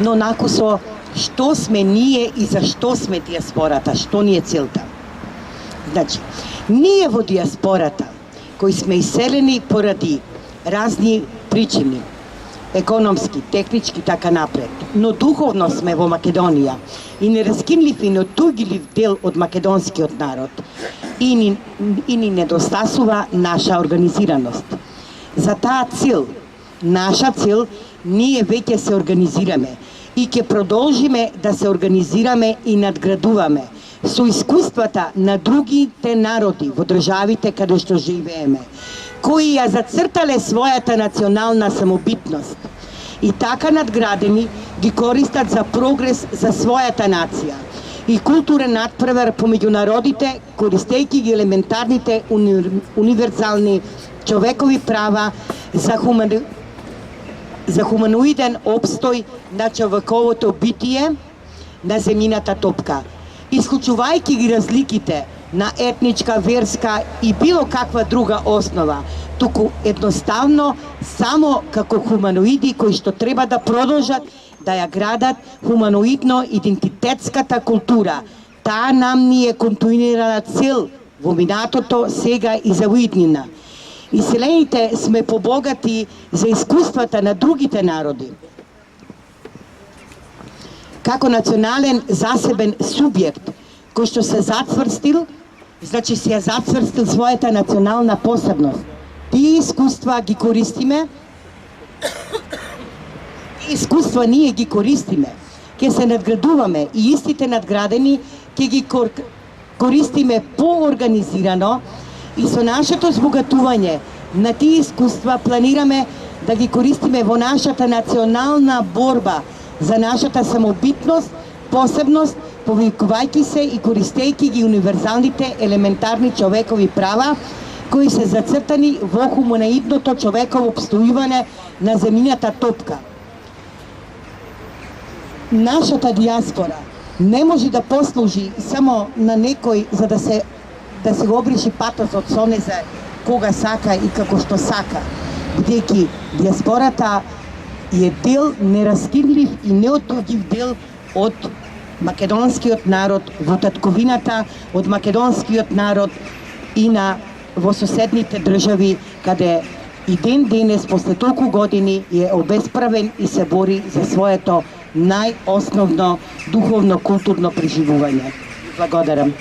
но накусо што сме ние и зашто сме диаспората, што ни е целта. Значи, ние во диаспората, кои сме иселени поради разни причини, економски, технички, така напред, но духовно сме во Македонија и нераскинлив и неотугилив дел од македонскиот народ и ни недостасува наша организираност. За таа цел, наша цел, ние веќе се организираме и ќе продолжиме да се организираме и надградуваме со искуствата на другите народи во државите каде што живееме, кои ја зацртале својата национална самобитност и така надградени ги користат за прогрес за својата нација и културен надпревар помеѓу народите, користејќи ги елементарните универзални човекови права за хуманоиден обстој на човековото битие на земјината топка, исклучувајќи ги разликите на етничка, верска и било каква друга основа, туку едноставно само како хуманоиди кои што треба да продолжат да ја градат хуманоидно идентитетската култура. Таа нам ни е континуирана цел во минатото, сега и за уиднина. Иселените сме побогати за искуствата на другите народи. Како национален засебен субјект кој што се зацврстил, значи се ја зацврстил својата национална посебност. Тие искуства ги користиме, искуства ние ги користиме, ќе се надградуваме и истите надградени ќе ги користиме поорганизирано и со нашето збогатување на тие искуства планираме да ги користиме во нашата национална борба за нашата самобитност, посебност, повикувајќи се и користејќи ги универзалните елементарни човекови права кои се зацртани во хуманоидното човеково обстојување на земјината топка. Нашата диаспора не може да послужи само на некој за да се го обриши патосот со не за кога сака и како што сака, бидејќи диаспората е дел нераскинлив и неотугив дел од македонскиот народ во татковината, од македонскиот народ и во соседните држави, каде и ден денес, после толку години, е обесправен и се бори за своето најосновно духовно културно преживување. Благодарам.